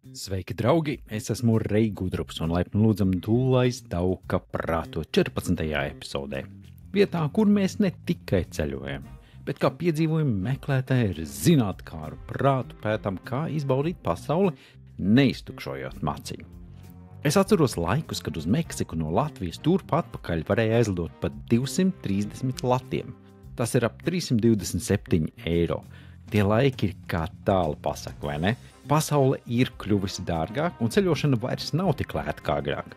Sveiki, draugi! Es esmu Reigudrups un laipni lūdzam Dūlais Dauka prāto 14. epizodē. Vietā, kur mēs ne tikai ceļojam, bet kā piedzīvojumu meklētāji ar zinātkāru prātu pētam, kā izbaudīt pasauli, neiztukšojot maciņu. Es atceros laikus, kad uz Meksiku no Latvijas turp atpakaļ varēja aizlidot pat 230 latiem. Tas ir ap 327 eiro. Tie laiki ir kā tālu pasaka, vai ne? Pasaule ir kļuvusi dārgāk un ceļošana vairs nav tik lēta kā agrāk.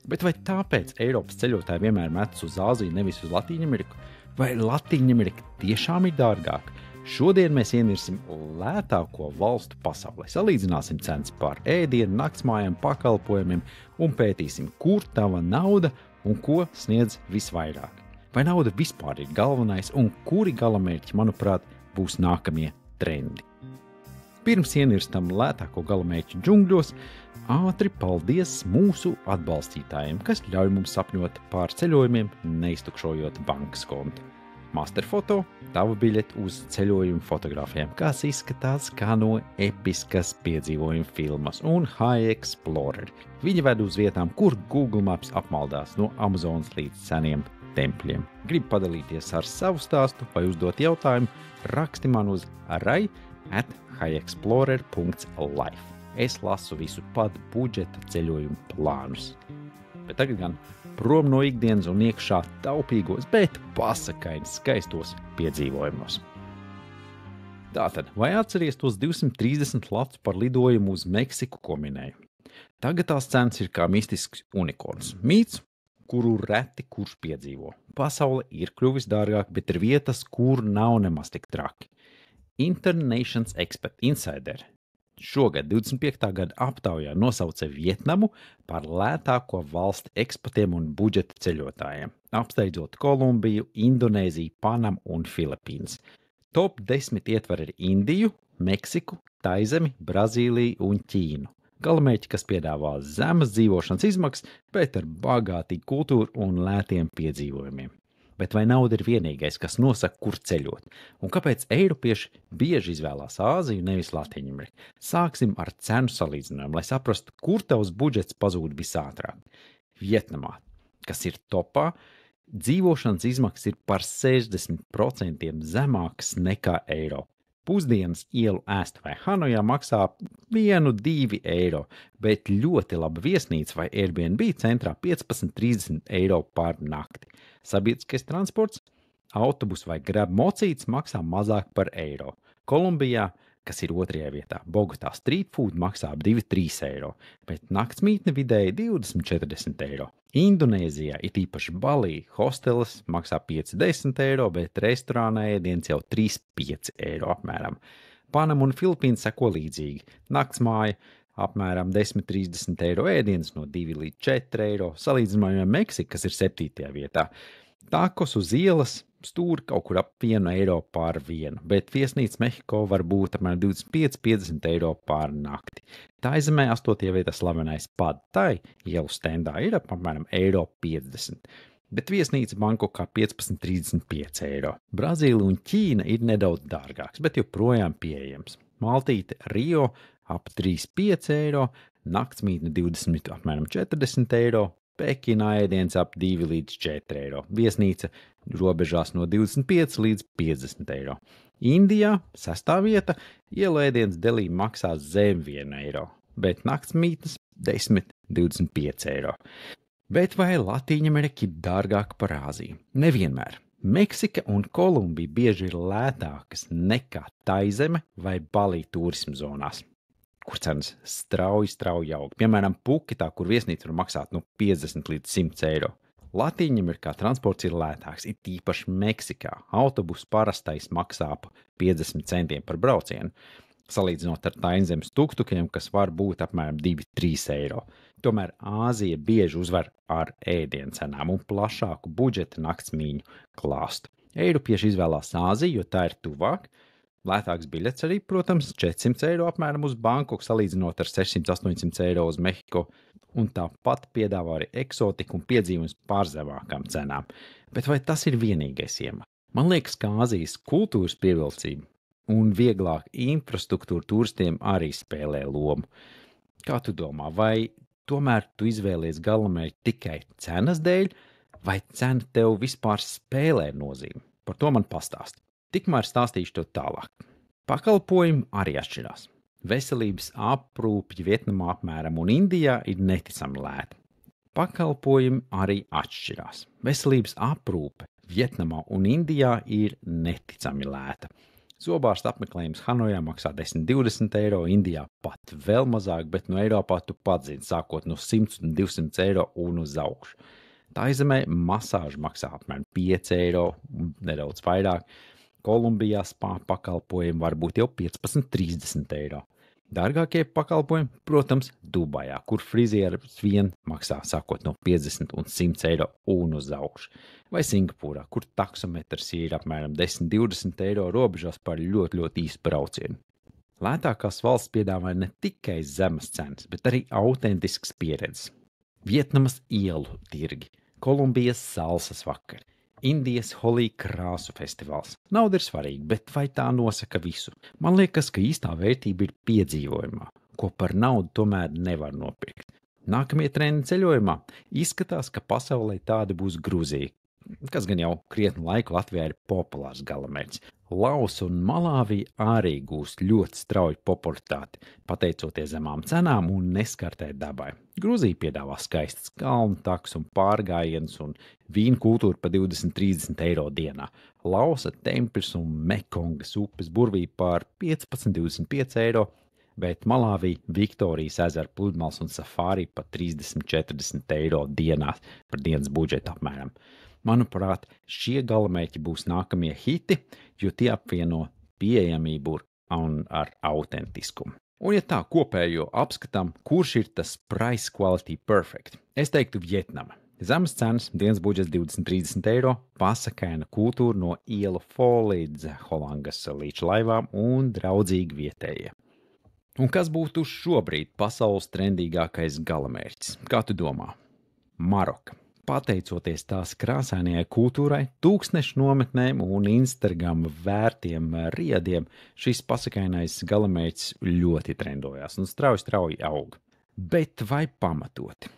Bet vai tāpēc Eiropas ceļotāji vienmēr metas uz Āziju, nevis uz Latīņameriku? Vai Latīņamerika tiešām ir dārgāka? Šodien mēs ienirsim lētāko valstu pasaulē, salīdzināsim cenas par ēdienu, naktsmājām, pakalpojumiem un pētīsim, kur tava nauda un ko sniedz visvairāk. Vai nauda vispār ir galvenais un kuri galamērķi, manuprāt, būs nākamie trendi. Pirms ienirstam lētāko galamērķu džungļos, ātri paldies mūsu atbalstītājiem, kas ļauj mums sapņot par ceļojumiem, neiztukšojot bankas kontu. Masterfoto, tava biļete uz ceļojumu fotogrāfiem, kas izskatās kā no episkas piedzīvojuma filmas, un High Explorer. Viņi ved uz vietām, kur Google Maps apmaldās no Amazonas līdz seniem tempļiem. Gribu padalīties ar savu stāstu vai uzdot jautājumu, raksti man uz rai@highexplorer.life. Es lasu visu pat budžeta ceļojumu plānus. Bet tagad gan prom no ikdienas un iekšā taupīgos, bet pasakainis skaistos piedzīvojumos. Tātad, vai atceries tos 230 latus par lidojumu uz Meksiku, ko minēju? Tagad tās cenas ir kā mistisks unikorns. Mīts, kuru reti kurš piedzīvo. Pasaule ir kļuvis dārgāk, bet ir vietas, kur nav nemaz tik traki. Internations Expert Insider šogad 25. gada aptaujā nosauca Vietnamu par lētāko valsti ekspatiem un budžeta ceļotājiem, apsteidzot Kolumbiju, Indonēziju, Panamu un Filipīnas. Top 10 ietver ir Indiju, Meksiku, Taizemi, Brazīliju un Ķīnu. Galamērķi, kas piedāvā zemas dzīvošanas izmaksas, bet ar bagātīgu kultūru un lētiem piedzīvojumiem. Bet vai nauda ir vienīgais, kas nosaka, kur ceļot? Un kāpēc eiropieši bieži izvēlās Āziju, nevis Latīņameriku? Sāksim ar cenu salīdzinājumu, lai saprastu, kur tavs budžets pazūd visātrāk. Vietnamā, kas ir topā, dzīvošanas izmaksas ir par 60% zemākas nekā Eiropā. Pusdienas ielu ēstuvē Hanojā maksā 1–2 eiro, bet ļoti laba viesnīca vai Airbnb centrā 15–30 eiro par nakti. Sabiedriskais transports, autobus vai grab mocīts maksā mazāk par eiro. Kolumbijā, kas ir otrajā vietā, Bogotā street food maksā ap 2–3 eiro, bet naktsmītne vidēji 20–40 eiro. Indonēzijā, it īpaši Balī, hosteles maksā 5–10 eiro, bet restorānā ēdiens jau 3–5 eiro apmēram. Panama un Filipīnas seko līdzīgi. Naktsmāja apmēram 10–30 eiro, ēdiens no 2–4 eiro, salīdzinājumā Meksika, kas ir 7. vietā. Takos uz ielas stūri kaut kur ap 1 eiro par vienu, bet viesnīca Mehiko var būt apmēram 25–50 eiro par nakti. Taizemē 8. vietā slavenais Pad Thai ielu stendā ir apmēram 1,50 eiro, bet viesnīca Bankokā 15–35 eiro. Brazīlija un Ķīna ir nedaudz dārgāks, bet joprojām pieejams. Maltīte Rio ap 3–5 eiro, naktsmītne 20 apmēram 40 eiro, Pekinā ēdiens ap 2–4 eiro, viesnīca robežās no 25–50 eiro. Indijā 6. vieta, ielu ēdiens Delī maksā zem 1 eiro, bet naktsmītnes 10–25 eiro. Bet vai Latīņamerika ir dārgāka par Āziju? Nevienmēr. Meksika un Kolumbija bieži ir lētākas nekā Taizeme vai Balī turismu zonās, kur cenas strauji aug. Piemēram, Puketā, kur viesnīca var maksāt no 50–100 eiro. Latīņamerikā transports ir lētāks, it īpaši Meksikā. Autobus parastais maksā ap 50 centiem par braucienu, salīdzinot ar Tainzemes tuktukiem, kas var būt apmēram 2–3 eiro. Tomēr Āzija bieži uzvar ar ēdienu cenām un plašāku budžeta naktsmīņu klāstu. Eiropieši izvēlās Āziju, jo tā ir tuvāk. Lētāks biļets arī, protams, 400 eiro apmēram uz Bankoku, salīdzinot ar 600–800 eiro uz Mehiko, un tāpat piedāvā arī eksotiku un piedzīvums pār zemākām cenām. Bet vai tas ir vienīgais iemesls? Man liekas, ka Āzijas kultūras pievilcība un vieglāka infrastruktūra turistiem arī spēlē lomu. Kā tu domā, vai tomēr tu izvēlies galamērķi tikai cenas dēļ, vai cena tev vispār spēlē nozīmi? Par to man pastāsti. Tikmēr stāstīšu to tālāk. Pakalpojumi arī atšķirās. Veselības aprūpe Vietnamā apmēram un Indijā ir neticami lēta. Pakalpojumi arī atšķirās. Veselības aprūpe Vietnamā un Indijā ir neticami lēta. Zobārsta apmeklējums Hanojā maksā 10–20 eiro, Indijā pat vēl mazāk, bet no Eiropā tu pats zini, sākot no 100 un 200 eiro un uz augšu. Taizemē masāža maksā apmēram 5 eiro, nedaudz vairāk. Kolumbijā spā pakalpojumi var būt jau 15–30 eiro. Dārgākie pakalpojumi, protams, Dubajā, kur frizieris vien maksā sākot no 50 un 100 eiro un uz augšu. Vai Singapūrā, kur taksometrs ir apmēram 10–20 eiro robežās par ļoti īsu braucienu. Lētākās valsts piedāvā ne tikai zemes cenas, bet arī autentisks pieredzes. Vietnamas ielu tirgi, Kolumbijas salsas vakari, Indijas Holī krāsu festivāls. Nauda ir svarīga, bet vai tā nosaka visu? Man liekas, ka īstā vērtība ir piedzīvojumā, ko par naudu tomēr nevar nopirkt. Nākamie trendi ceļojumā izskatās, ka pasaulē tāda būs Gruzija, kas gan jau krietnu laiku Latvijā ir populārs galamērķis. Laosa un Malāvija arī gūst ļoti strauju popularitāti, pateicoties zemām cenām un neskartai dabai. Gruzija piedāvā skaistas kalnu takas un pārgājienus un vīnu kultūru par 20–30 eiro dienā. Laosa templis un Mekongas upes burvība par 15–25 eiro, bet Malāvija Viktorijas ezera pludmales un safāri par 30–40 eiro dienā par dienas budžetu apmēram. Manuprāt, šie galamērķi būs nākamie hiti, jo tie apvieno pieejamību un ar autentiskumu. Un ja tā kopējo apskatām, kurš ir tas price quality perfect, es teiktu Vietnama. Zemes cenas, dienas budžets 20–30 eiro, pasakaina kultūra no ielu Fo līdz Holangas līča laivām un draudzīgi vietējie. Un kas būtu šobrīd pasaules trendīgākais galamērķis? Kā tu domā? Maroka. Pateicoties tās krāsainajai kultūrai, tūkstnešu nometnēm un Instagrama vērtiem riediem, šis pasakainais galamērķis ļoti trendojās un strauji aug. Bet vai pamatoti?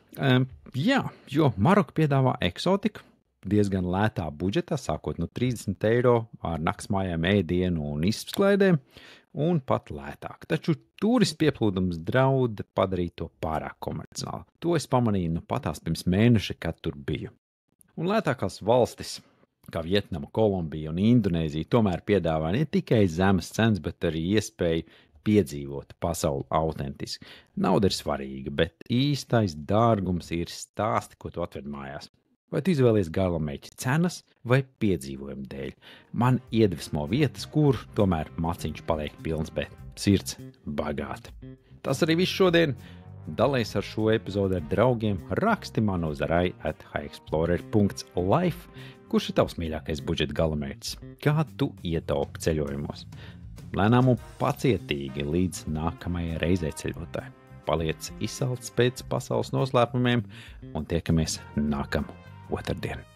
Jā, jo Maroka piedāvā eksotiku diezgan lētā budžetā, sākot no 30 eiro ar naktsmājām, ēdienu un izklaidēm, un pat lētāk. Taču turistu pieplūdums draud padarīt to pārāk komerciāli. To es pamanīju patās pirms mēneša, kad tur biju. Un lētākās valstis, kā Vietnama, Kolumbija un Indonēzija, tomēr piedāvā ne tikai zemes cenas, bet arī iespēju piedzīvot pasauli autentiski. Nauda ir svarīga, bet īstais dārgums ir stāsti, ko tu atved mājās. Vai tu izvēlies galamērķi cenas vai piedzīvojumu dēļ? Man iedvesmo vietas, kur tomēr maciņš paliek pilns, bet sirds bagāta. Tas arī viss šodien. Dalies ar šo epizodu ar draugiem, raksti man uz rai@highexplorer.life, kurš ir tavs mīļākais budžeta galamērķis. Kā tu ietaupi ceļojumos? Lēnām un pacietīgi līdz nākamajai reizei ceļotāji. Paliec izsalts pēc pasaules noslēpumiem un tiekamies nākamā otrdien.